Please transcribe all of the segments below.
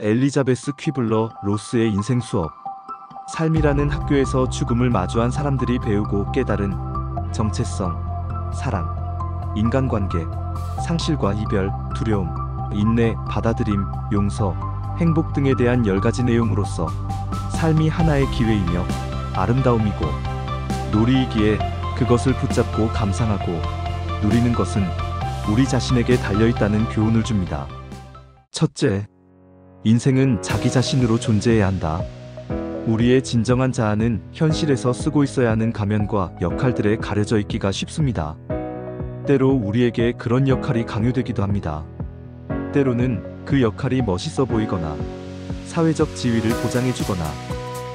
엘리자베스 퀴블러 로스의 인생 수업. 삶이라는 학교에서 죽음을 마주한 사람들이 배우고 깨달은 정체성, 사랑, 인간관계, 상실과 이별, 두려움, 인내, 받아들임, 용서, 행복 등에 대한 10가지 내용으로서 삶이 하나의 기회이며 아름다움이고 놀이이기에 그것을 붙잡고 감상하고 누리는 것은 우리 자신에게 달려있다는 교훈을 줍니다. 첫째, 인생은 자기 자신으로 존재해야 한다. 우리의 진정한 자아는 현실에서 쓰고 있어야 하는 가면과 역할들에 가려져 있기가 쉽습니다. 때로 우리에게 그런 역할이 강요되기도 합니다. 때로는 그 역할이 멋있어 보이거나 사회적 지위를 보장해주거나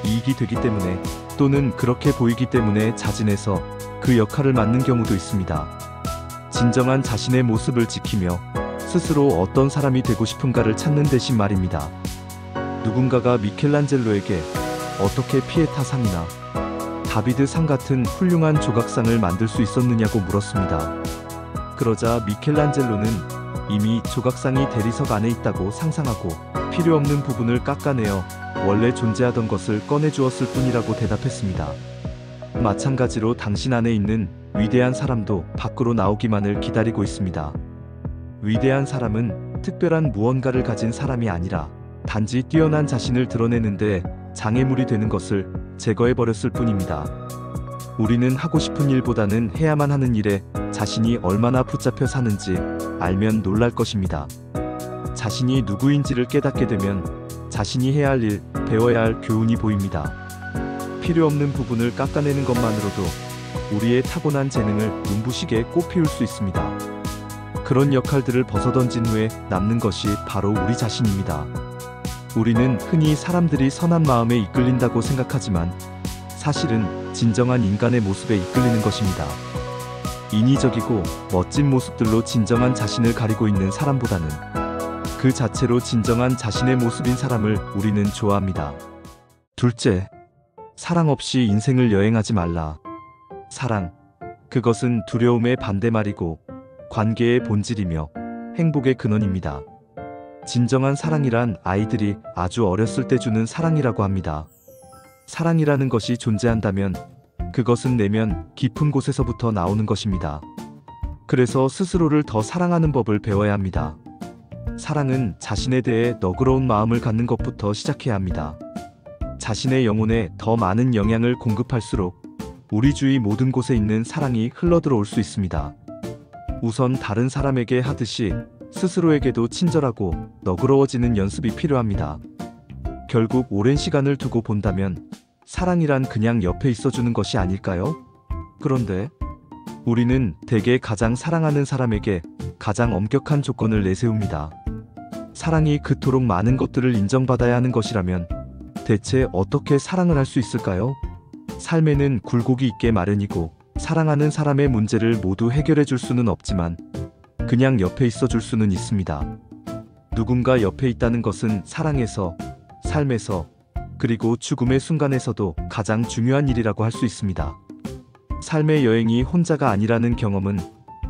이익이 되기 때문에 또는 그렇게 보이기 때문에 자진해서 그 역할을 맡는 경우도 있습니다. 진정한 자신의 모습을 지키며 스스로 어떤 사람이 되고 싶은가를 찾는 대신 말입니다. 누군가가 미켈란젤로에게 어떻게 피에타상이나 다비드상 같은 훌륭한 조각상을 만들 수 있었느냐고 물었습니다. 그러자 미켈란젤로는 이미 조각상이 대리석 안에 있다고 상상하고 필요 없는 부분을 깎아내어 원래 존재하던 것을 꺼내주었을 뿐이라고 대답했습니다. 마찬가지로 당신 안에 있는 위대한 사람도 밖으로 나오기만을 기다리고 있습니다. 위대한 사람은 특별한 무언가를 가진 사람이 아니라 단지 뛰어난 자신을 드러내는데 장애물이 되는 것을 제거해버렸을 뿐입니다. 우리는 하고 싶은 일보다는 해야만 하는 일에 자신이 얼마나 붙잡혀 사는지 알면 놀랄 것입니다. 자신이 누구인지를 깨닫게 되면 자신이 해야 할 일, 배워야 할 교훈이 보입니다. 필요 없는 부분을 깎아내는 것만으로도 우리의 타고난 재능을 눈부시게 꽃피울 수 있습니다. 그런 역할들을 벗어던진 후에 남는 것이 바로 우리 자신입니다. 우리는 흔히 사람들이 선한 마음에 이끌린다고 생각하지만 사실은 진정한 인간의 모습에 이끌리는 것입니다. 인위적이고 멋진 모습들로 진정한 자신을 가리고 있는 사람보다는 그 자체로 진정한 자신의 모습인 사람을 우리는 좋아합니다. 둘째, 사랑 없이 인생을 여행하지 말라. 사랑, 그것은 두려움의 반대말이고 관계의 본질이며 행복의 근원입니다. 진정한 사랑이란 아이들이 아주 어렸을 때 주는 사랑이라고 합니다. 사랑이라는 것이 존재한다면 그것은 내면 깊은 곳에서부터 나오는 것입니다. 그래서 스스로를 더 사랑하는 법을 배워야 합니다. 사랑은 자신에 대해 너그러운 마음을 갖는 것부터 시작해야 합니다. 자신의 영혼에 더 많은 영향을 공급할수록 우리 주위 모든 곳에 있는 사랑이 흘러들어올 수 있습니다. 우선 다른 사람에게 하듯이 스스로에게도 친절하고 너그러워지는 연습이 필요합니다. 결국 오랜 시간을 두고 본다면 사랑이란 그냥 옆에 있어주는 것이 아닐까요? 그런데 우리는 대개 가장 사랑하는 사람에게 가장 엄격한 조건을 내세웁니다. 사랑이 그토록 많은 것들을 인정받아야 하는 것이라면 대체 어떻게 사랑을 할 수 있을까요? 삶에는 굴곡이 있게 마련이고 사랑하는 사람의 문제를 모두 해결해 줄 수는 없지만 그냥 옆에 있어 줄 수는 있습니다. 누군가 옆에 있다는 것은 사랑에서, 삶에서, 그리고 죽음의 순간에서도 가장 중요한 일이라고 할 수 있습니다. 삶의 여행이 혼자가 아니라는 경험은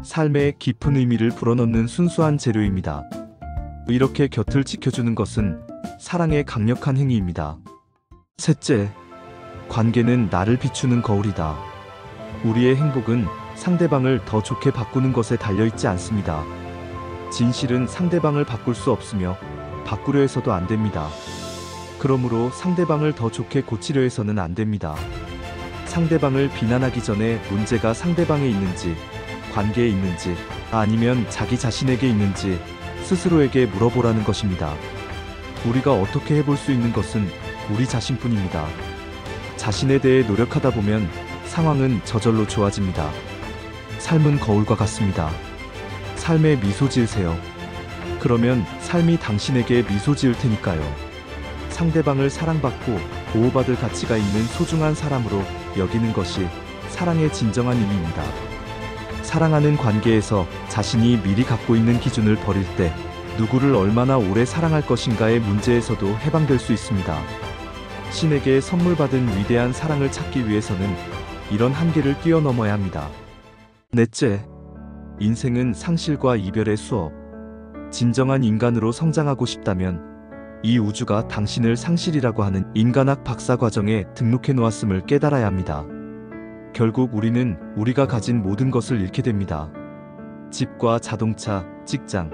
삶의 깊은 의미를 불어넣는 순수한 재료입니다. 이렇게 곁을 지켜주는 것은 사랑의 강력한 행위입니다. 셋째, 관계는 나를 비추는 거울이다. 우리의 행복은 상대방을 더 좋게 바꾸는 것에 달려있지 않습니다. 진실은 상대방을 바꿀 수 없으며 바꾸려 해서도 안 됩니다. 그러므로 상대방을 더 좋게 고치려 해서는 안 됩니다. 상대방을 비난하기 전에 문제가 상대방에 있는지, 관계에 있는지, 아니면 자기 자신에게 있는지 스스로에게 물어보라는 것입니다. 우리가 어떻게 해볼 수 있는 것은 우리 자신뿐입니다. 자신에 대해 노력하다 보면 상황은 저절로 좋아집니다. 삶은 거울과 같습니다. 삶에 미소 지으세요. 그러면 삶이 당신에게 미소 지을 테니까요. 상대방을 사랑받고 보호받을 가치가 있는 소중한 사람으로 여기는 것이 사랑의 진정한 의미입니다. 사랑하는 관계에서 자신이 미리 갖고 있는 기준을 버릴 때 누구를 얼마나 오래 사랑할 것인가의 문제에서도 해방될 수 있습니다. 신에게 선물 받은 위대한 사랑을 찾기 위해서는 이런 한계를 뛰어넘어야 합니다. 넷째, 인생은 상실과 이별의 수업. 진정한 인간으로 성장하고 싶다면 이 우주가 당신을 상실이라고 하는 인간학 박사 과정에 등록해 놓았음을 깨달아야 합니다. 결국 우리는 우리가 가진 모든 것을 잃게 됩니다. 집과 자동차, 직장,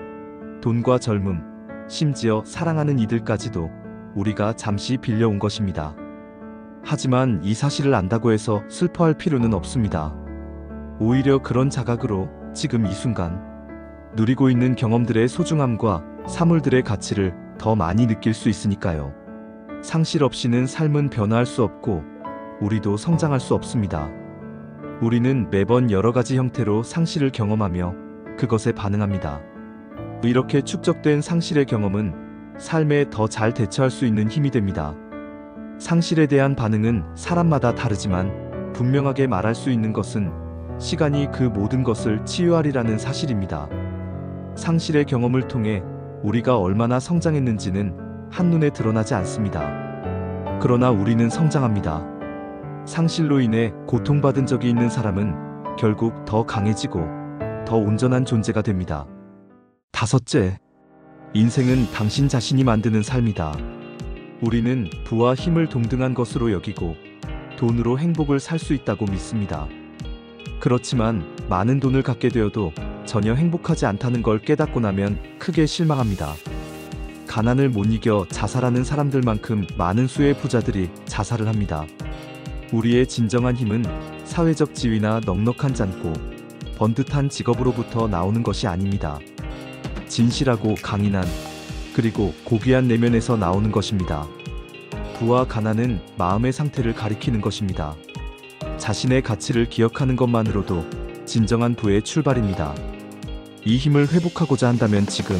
돈과 젊음, 심지어 사랑하는 이들까지도 우리가 잠시 빌려온 것입니다. 하지만 이 사실을 안다고 해서 슬퍼할 필요는 없습니다. 오히려 그런 자각으로 지금 이 순간 누리고 있는 경험들의 소중함과 사물들의 가치를 더 많이 느낄 수 있으니까요. 상실 없이는 삶은 변화할 수 없고 우리도 성장할 수 없습니다. 우리는 매번 여러 가지 형태로 상실을 경험하며 그것에 반응합니다. 이렇게 축적된 상실의 경험은 삶에 더 잘 대처할 수 있는 힘이 됩니다. 상실에 대한 반응은 사람마다 다르지만 분명하게 말할 수 있는 것은 시간이 그 모든 것을 치유하리라는 사실입니다. 상실의 경험을 통해 우리가 얼마나 성장했는지는 한눈에 드러나지 않습니다. 그러나 우리는 성장합니다. 상실로 인해 고통받은 적이 있는 사람은 결국 더 강해지고 더 온전한 존재가 됩니다. 다섯째, 인생은 당신 자신이 만드는 삶이다. 우리는 부와 힘을 동등한 것으로 여기고 돈으로 행복을 살 수 있다고 믿습니다. 그렇지만 많은 돈을 갖게 되어도 전혀 행복하지 않다는 걸 깨닫고 나면 크게 실망합니다. 가난을 못 이겨 자살하는 사람들만큼 많은 수의 부자들이 자살을 합니다. 우리의 진정한 힘은 사회적 지위나 넉넉한 잔고, 번듯한 직업으로부터 나오는 것이 아닙니다. 진실하고 강인한, 그리고 고귀한 내면에서 나오는 것입니다. 부와 가난은 마음의 상태를 가리키는 것입니다. 자신의 가치를 기억하는 것만으로도 진정한 부의 출발입니다. 이 힘을 회복하고자 한다면 지금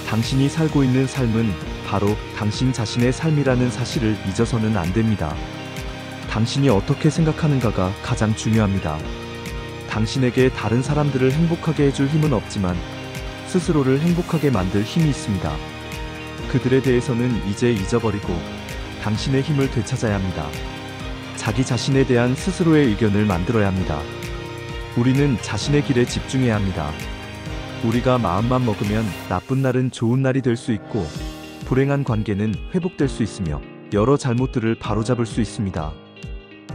당신이 살고 있는 삶은 바로 당신 자신의 삶이라는 사실을 잊어서는 안 됩니다. 당신이 어떻게 생각하는가가 가장 중요합니다. 당신에게 다른 사람들을 행복하게 해줄 힘은 없지만 스스로를 행복하게 만들 힘이 있습니다. 그들에 대해서는 이제 잊어버리고 당신의 힘을 되찾아야 합니다. 자기 자신에 대한 스스로의 의견을 만들어야 합니다. 우리는 자신의 길에 집중해야 합니다. 우리가 마음만 먹으면 나쁜 날은 좋은 날이 될 수 있고 불행한 관계는 회복될 수 있으며 여러 잘못들을 바로잡을 수 있습니다.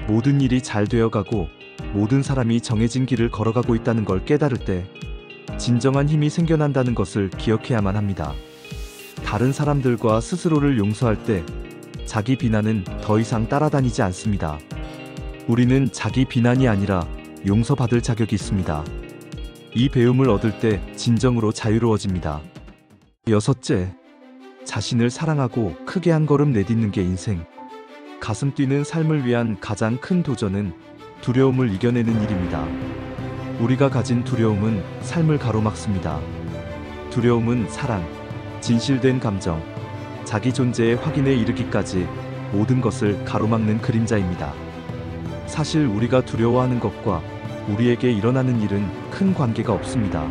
모든 일이 잘 되어가고 모든 사람이 정해진 길을 걸어가고 있다는 걸 깨달을 때 진정한 힘이 생겨난다는 것을 기억해야만 합니다. 다른 사람들과 스스로를 용서할 때 자기 비난은 더 이상 따라다니지 않습니다. 우리는 자기 비난이 아니라 용서받을 자격이 있습니다. 이 배움을 얻을 때 진정으로 자유로워집니다. 여섯째, 자신을 사랑하고 크게 한 걸음 내딛는 게 인생. 가슴 뛰는 삶을 위한 가장 큰 도전은 두려움을 이겨내는 일입니다. 우리가 가진 두려움은 삶을 가로막습니다. 두려움은 사랑, 진실된 감정, 자기 존재의 확인에 이르기까지 모든 것을 가로막는 그림자입니다. 사실 우리가 두려워하는 것과 우리에게 일어나는 일은 큰 관계가 없습니다.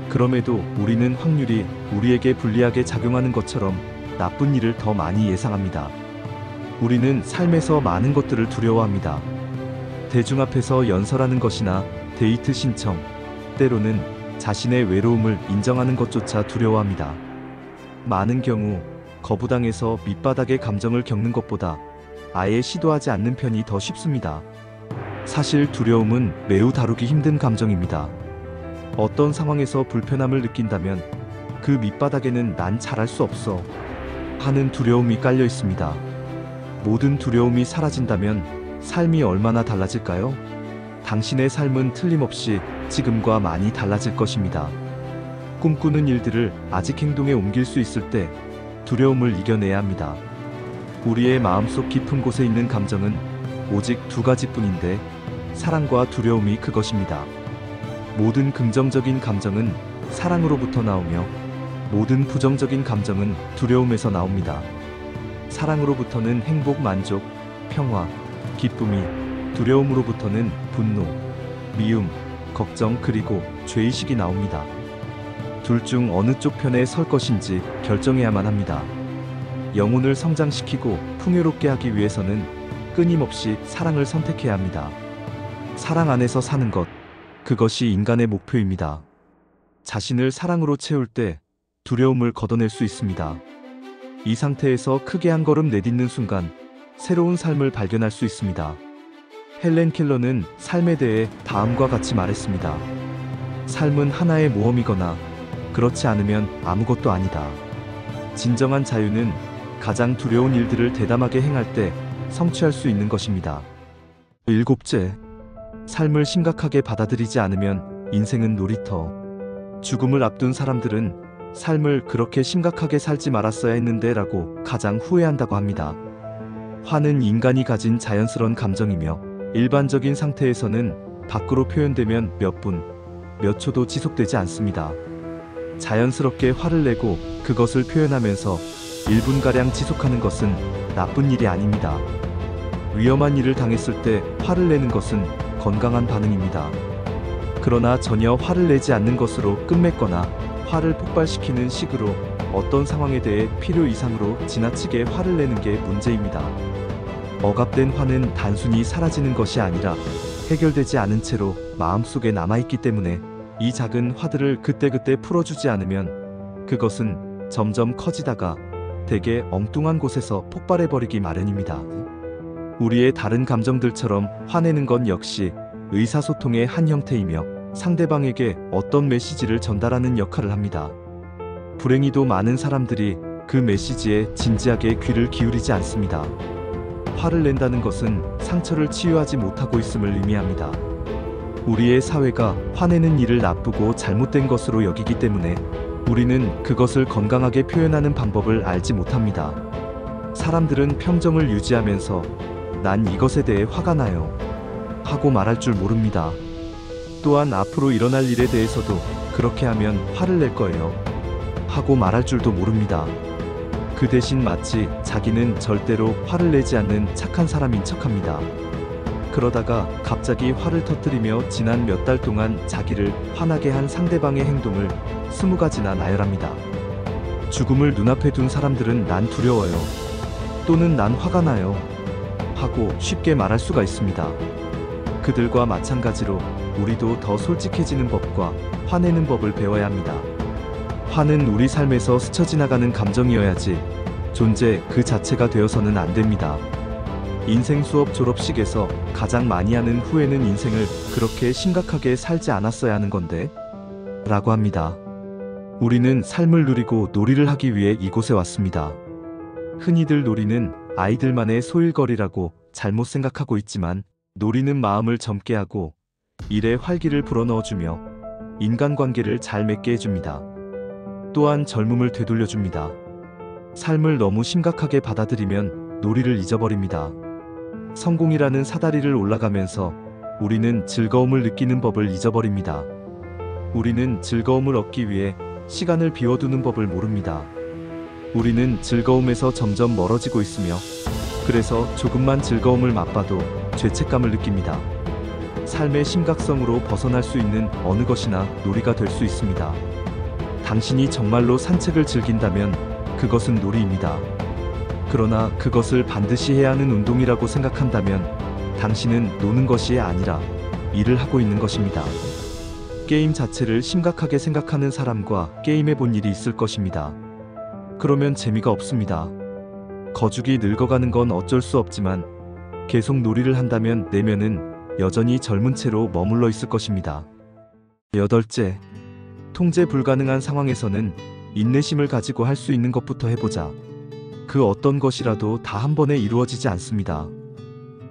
그럼에도 우리는 확률이 우리에게 불리하게 작용하는 것처럼 나쁜 일을 더 많이 예상합니다. 우리는 삶에서 많은 것들을 두려워합니다. 대중 앞에서 연설하는 것이나 데이트 신청, 때로는 자신의 외로움을 인정하는 것조차 두려워합니다. 많은 경우 거부당해서 밑바닥의 감정을 겪는 것보다 아예 시도하지 않는 편이 더 쉽습니다. 사실 두려움은 매우 다루기 힘든 감정입니다. 어떤 상황에서 불편함을 느낀다면 그 밑바닥에는 난 잘할 수 없어 하는 두려움이 깔려 있습니다. 모든 두려움이 사라진다면 삶이 얼마나 달라질까요? 당신의 삶은 틀림없이 지금과 많이 달라질 것입니다. 꿈꾸는 일들을 아직 행동에 옮길 수 있을 때 두려움을 이겨내야 합니다. 우리의 마음속 깊은 곳에 있는 감정은 오직 두 가지뿐인데 사랑과 두려움이 그것입니다. 모든 긍정적인 감정은 사랑으로부터 나오며 모든 부정적인 감정은 두려움에서 나옵니다. 사랑으로부터는 행복, 만족, 평화, 기쁨이, 두려움으로부터는 분노, 미움, 걱정 그리고 죄의식이 나옵니다. 둘 중 어느 쪽 편에 설 것인지 결정해야만 합니다. 영혼을 성장시키고 풍요롭게 하기 위해서는 끊임없이 사랑을 선택해야 합니다. 사랑 안에서 사는 것, 그것이 인간의 목표입니다. 자신을 사랑으로 채울 때 두려움을 걷어낼 수 있습니다. 이 상태에서 크게 한 걸음 내딛는 순간 새로운 삶을 발견할 수 있습니다. 헬렌 켈러는 삶에 대해 다음과 같이 말했습니다. 삶은 하나의 모험이거나 그렇지 않으면 아무것도 아니다. 진정한 자유는 가장 두려운 일들을 대담하게 행할 때 성취할 수 있는 것입니다. 일곱째, 삶을 심각하게 받아들이지 않으면 인생은 놀이터. 죽음을 앞둔 사람들은 삶을 그렇게 심각하게 살지 말았어야 했는데 라고 가장 후회한다고 합니다. 화는 인간이 가진 자연스러운 감정이며 일반적인 상태에서는 밖으로 표현되면 몇 분, 몇 초도 지속되지 않습니다. 자연스럽게 화를 내고 그것을 표현하면서 1분가량 지속하는 것은 나쁜 일이 아닙니다. 위험한 일을 당했을 때 화를 내는 것은 건강한 반응입니다. 그러나 전혀 화를 내지 않는 것으로 끝맺거나 화를 폭발시키는 식으로 어떤 상황에 대해 필요 이상으로 지나치게 화를 내는 게 문제입니다. 억압된 화는 단순히 사라지는 것이 아니라 해결되지 않은 채로 마음속에 남아있기 때문에 이 작은 화들을 그때그때 풀어주지 않으면 그것은 점점 커지다가 대개 엉뚱한 곳에서 폭발해버리기 마련입니다. 우리의 다른 감정들처럼 화내는 건 역시 의사소통의 한 형태이며 상대방에게 어떤 메시지를 전달하는 역할을 합니다. 불행히도 많은 사람들이 그 메시지에 진지하게 귀를 기울이지 않습니다. 화를 낸다는 것은 상처를 치유하지 못하고 있음을 의미합니다. 우리의 사회가 화내는 일을 나쁘고 잘못된 것으로 여기기 때문에 우리는 그것을 건강하게 표현하는 방법을 알지 못합니다. 사람들은 평정을 유지하면서 난 이것에 대해 화가 나요 하고 말할 줄 모릅니다. 또한 앞으로 일어날 일에 대해서도 그렇게 하면 화를 낼 거예요 하고 말할 줄도 모릅니다. 그 대신 마치 자기는 절대로 화를 내지 않는 착한 사람인 척합니다. 그러다가 갑자기 화를 터뜨리며 지난 몇 달 동안 자기를 화나게 한 상대방의 행동을 20가지나 나열합니다. 죽음을 눈앞에 둔 사람들은 난 두려워요 또는 난 화가 나요 하고 쉽게 말할 수가 있습니다. 그들과 마찬가지로 우리도 더 솔직해지는 법과 화내는 법을 배워야 합니다. 화는 우리 삶에서 스쳐 지나가는 감정이어야지 존재 그 자체가 되어서는 안 됩니다. 인생 수업 졸업식에서 가장 많이 하는 후회는 인생을 그렇게 심각하게 살지 않았어야 하는 건데 라고 합니다. 우리는 삶을 누리고 놀이를 하기 위해 이곳에 왔습니다. 흔히들 놀이는 아이들만의 소일거리라고 잘못 생각하고 있지만 놀이는 마음을 젊게 하고 일에 활기를 불어넣어주며 인간관계를 잘 맺게 해줍니다. 또한 젊음을 되돌려줍니다. 삶을 너무 심각하게 받아들이면 놀이를 잊어버립니다. 성공이라는 사다리를 올라가면서 우리는 즐거움을 느끼는 법을 잊어버립니다. 우리는 즐거움을 얻기 위해 시간을 비워두는 법을 모릅니다. 우리는 즐거움에서 점점 멀어지고 있으며 그래서 조금만 즐거움을 맛봐도 죄책감을 느낍니다. 삶의 심각성으로 벗어날 수 있는 어느 것이나 놀이가 될 수 있습니다. 당신이 정말로 산책을 즐긴다면 그것은 놀이입니다. 그러나 그것을 반드시 해야 하는 운동이라고 생각한다면 당신은 노는 것이 아니라 일을 하고 있는 것입니다. 게임 자체를 심각하게 생각하는 사람과 게임해 본 일이 있을 것입니다. 그러면 재미가 없습니다. 거죽이 늙어가는 건 어쩔 수 없지만 계속 놀이를 한다면 내면은 여전히 젊은 채로 머물러 있을 것입니다. 여덟째, 통제 불가능한 상황에서는 인내심을 가지고 할 수 있는 것부터 해보자. 그 어떤 것이라도 다 한 번에 이루어지지 않습니다.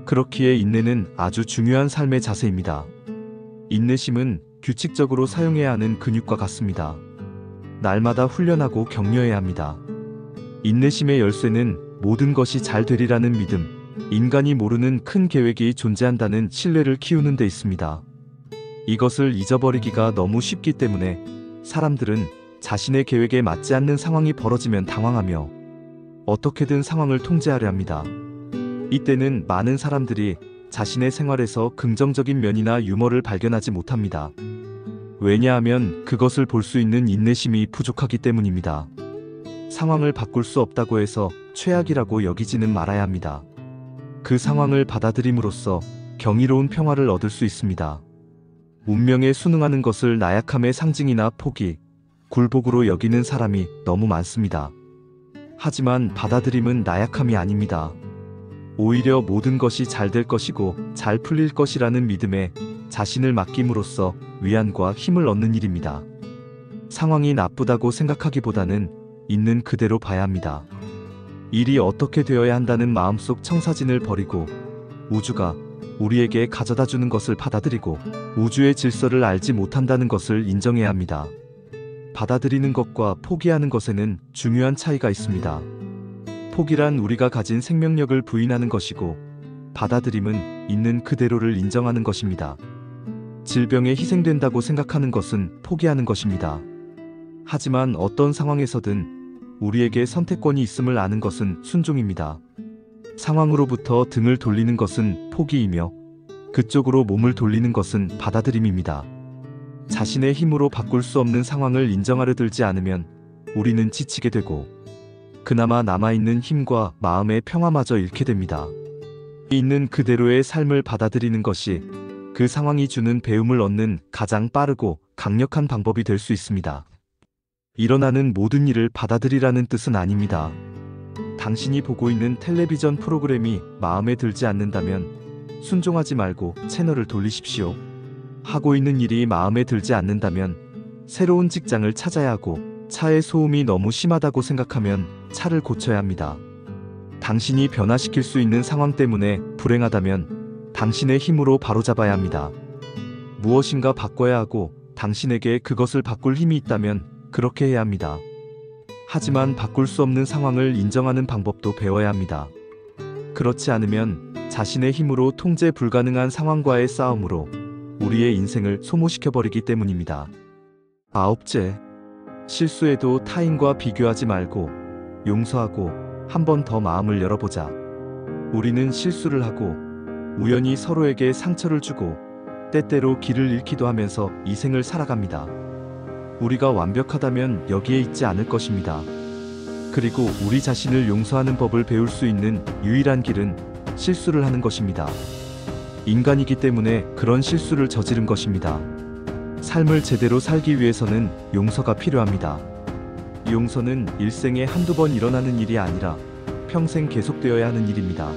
그렇기에 인내는 아주 중요한 삶의 자세입니다. 인내심은 규칙적으로 사용해야 하는 근육과 같습니다. 날마다 훈련하고 격려해야 합니다. 인내심의 열쇠는 모든 것이 잘 되리라는 믿음, 인간이 모르는 큰 계획이 존재한다는 신뢰를 키우는 데 있습니다. 이것을 잊어버리기가 너무 쉽기 때문에 사람들은 자신의 계획에 맞지 않는 상황이 벌어지면 당황하며 어떻게든 상황을 통제하려 합니다. 이때는 많은 사람들이 자신의 생활에서 긍정적인 면이나 유머를 발견하지 못합니다. 왜냐하면 그것을 볼 수 있는 인내심이 부족하기 때문입니다. 상황을 바꿀 수 없다고 해서 최악이라고 여기지는 말아야 합니다. 그 상황을 받아들임으로써 경이로운 평화를 얻을 수 있습니다. 운명에 순응하는 것을 나약함의 상징이나 포기, 굴복으로 여기는 사람이 너무 많습니다. 하지만 받아들임은 나약함이 아닙니다. 오히려 모든 것이 잘 될 것이고 잘 풀릴 것이라는 믿음에 자신을 맡김으로써 위안과 힘을 얻는 일입니다. 상황이 나쁘다고 생각하기보다는 있는 그대로 봐야 합니다. 일이 어떻게 되어야 한다는 마음속 청사진을 버리고 우주가 우리에게 가져다 주는 것을 받아들이고 우주의 질서를 알지 못한다는 것을 인정해야 합니다. 받아들이는 것과 포기하는 것에는 중요한 차이가 있습니다. 포기란 우리가 가진 생명력을 부인하는 것이고 받아들임은 있는 그대로를 인정하는 것입니다. 질병에 희생된다고 생각하는 것은 포기하는 것입니다. 하지만 어떤 상황에서든 우리에게 선택권이 있음을 아는 것은 순종입니다. 상황으로부터 등을 돌리는 것은 포기이며 그쪽으로 몸을 돌리는 것은 받아들임입니다. 자신의 힘으로 바꿀 수 없는 상황을 인정하려 들지 않으면 우리는 지치게 되고 그나마 남아있는 힘과 마음의 평화마저 잃게 됩니다. 있는 그대로의 삶을 받아들이는 것이 그 상황이 주는 배움을 얻는 가장 빠르고 강력한 방법이 될 수 있습니다. 일어나는 모든 일을 받아들이라는 뜻은 아닙니다. 당신이 보고 있는 텔레비전 프로그램이 마음에 들지 않는다면 순종하지 말고 채널을 돌리십시오. 하고 있는 일이 마음에 들지 않는다면 새로운 직장을 찾아야 하고 차의 소음이 너무 심하다고 생각하면 차를 고쳐야 합니다. 당신이 변화시킬 수 있는 상황 때문에 불행하다면 당신의 힘으로 바로잡아야 합니다. 무엇인가 바꿔야 하고 당신에게 그것을 바꿀 힘이 있다면 그렇게 해야 합니다. 하지만 바꿀 수 없는 상황을 인정하는 방법도 배워야 합니다. 그렇지 않으면 자신의 힘으로 통제 불가능한 상황과의 싸움으로 우리의 인생을 소모시켜버리기 때문입니다. 아홉째, 실수해도 타인과 비교하지 말고 용서하고 한 번 더 마음을 열어보자. 우리는 실수를 하고 우연히 서로에게 상처를 주고 때때로 길을 잃기도 하면서 이 생을 살아갑니다. 우리가 완벽하다면 여기에 있지 않을 것입니다. 그리고 우리 자신을 용서하는 법을 배울 수 있는 유일한 길은 실수를 하는 것입니다. 인간이기 때문에 그런 실수를 저지른 것입니다. 삶을 제대로 살기 위해서는 용서가 필요합니다. 용서는 일생에 한두 번 일어나는 일이 아니라 평생 계속되어야 하는 일입니다.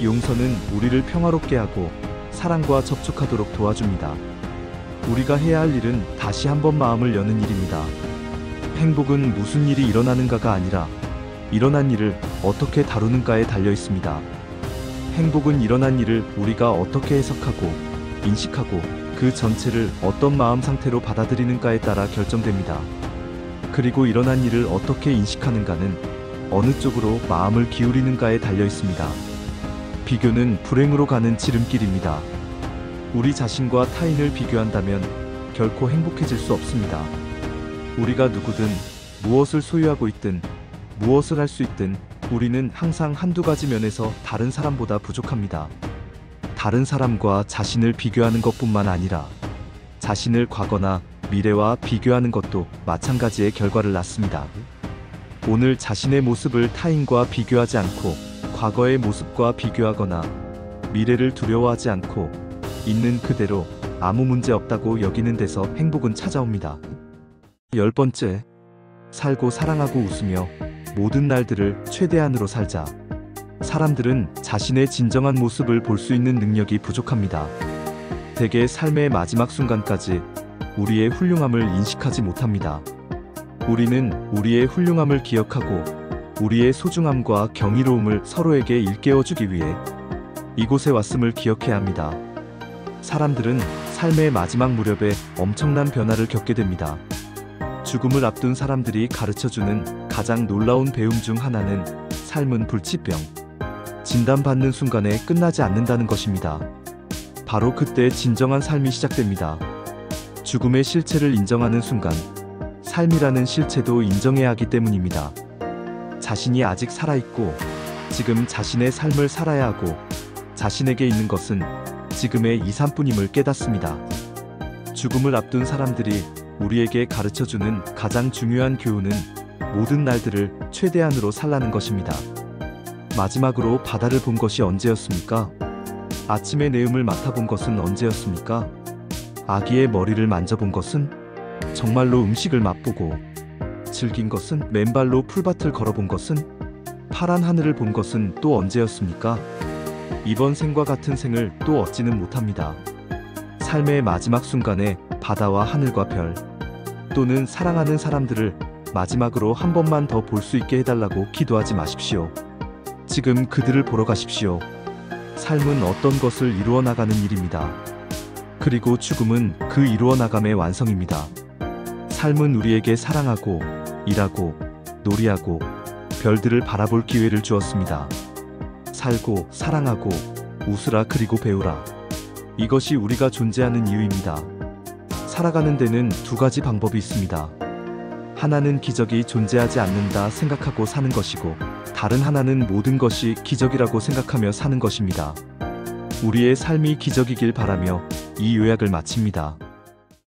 용서는 우리를 평화롭게 하고 사랑과 접촉하도록 도와줍니다. 우리가 해야 할 일은 다시 한번 마음을 여는 일입니다. 행복은 무슨 일이 일어나는가가 아니라 일어난 일을 어떻게 다루는가에 달려 있습니다. 행복은 일어난 일을 우리가 어떻게 해석하고 인식하고 그 전체를 어떤 마음 상태로 받아들이는가에 따라 결정됩니다. 그리고 일어난 일을 어떻게 인식하는가는 어느 쪽으로 마음을 기울이는가에 달려 있습니다. 비교는 불행으로 가는 지름길입니다. 우리 자신과 타인을 비교한다면 결코 행복해질 수 없습니다. 우리가 누구든 무엇을 소유하고 있든 무엇을 할 수 있든 우리는 항상 한두 가지 면에서 다른 사람보다 부족합니다. 다른 사람과 자신을 비교하는 것뿐만 아니라 자신을 과거나 미래와 비교하는 것도 마찬가지의 결과를 낳습니다. 오늘 자신의 모습을 타인과 비교하지 않고 과거의 모습과 비교하거나 미래를 두려워하지 않고 있는 그대로 아무 문제 없다고 여기는 데서 행복은 찾아옵니다. 10번째, 살고 사랑하고 웃으며 모든 날들을 최대한으로 살자. 사람들은 자신의 진정한 모습을 볼 수 있는 능력이 부족합니다. 대개 삶의 마지막 순간까지 우리의 훌륭함을 인식하지 못합니다. 우리는 우리의 훌륭함을 기억하고 우리의 소중함과 경이로움을 서로에게 일깨워주기 위해 이곳에 왔음을 기억해야 합니다. 사람들은 삶의 마지막 무렵에 엄청난 변화를 겪게 됩니다. 죽음을 앞둔 사람들이 가르쳐주는 가장 놀라운 배움 중 하나는 삶은 불치병, 진단받는 순간에 끝나지 않는다는 것입니다. 바로 그때 진정한 삶이 시작됩니다. 죽음의 실체를 인정하는 순간 삶이라는 실체도 인정해야 하기 때문입니다. 자신이 아직 살아있고 지금 자신의 삶을 살아야 하고 자신에게 있는 것은 지금의 2, 3분임을 깨닫습니다. 죽음을 앞둔 사람들이 우리에게 가르쳐주는 가장 중요한 교훈은 모든 날들을 최대한으로 살라는 것입니다. 마지막으로 바다를 본 것이 언제였습니까? 아침의 내음을 맡아본 것은 언제였습니까? 아기의 머리를 만져본 것은? 정말로 음식을 맛보고 즐긴 것은, 맨발로 풀밭을 걸어본 것은, 파란 하늘을 본 것은 또 언제였습니까? 이번 생과 같은 생을 또 얻지는 못합니다. 삶의 마지막 순간에 바다와 하늘과 별, 또는 사랑하는 사람들을 마지막으로 한 번만 더 볼 수 있게 해달라고 기도하지 마십시오. 지금 그들을 보러 가십시오. 삶은 어떤 것을 이루어 나가는 일입니다. 그리고 죽음은 그 이루어 나감의 완성입니다. 삶은 우리에게 사랑하고, 일하고, 놀이하고, 별들을 바라볼 기회를 주었습니다. 살고, 사랑하고, 웃으라 그리고 배우라. 이것이 우리가 존재하는 이유입니다. 살아가는 데는 두 가지 방법이 있습니다. 하나는 기적이 존재하지 않는다 생각하고 사는 것이고, 다른 하나는 모든 것이 기적이라고 생각하며 사는 것입니다. 우리의 삶이 기적이길 바라며 이 요약을 마칩니다.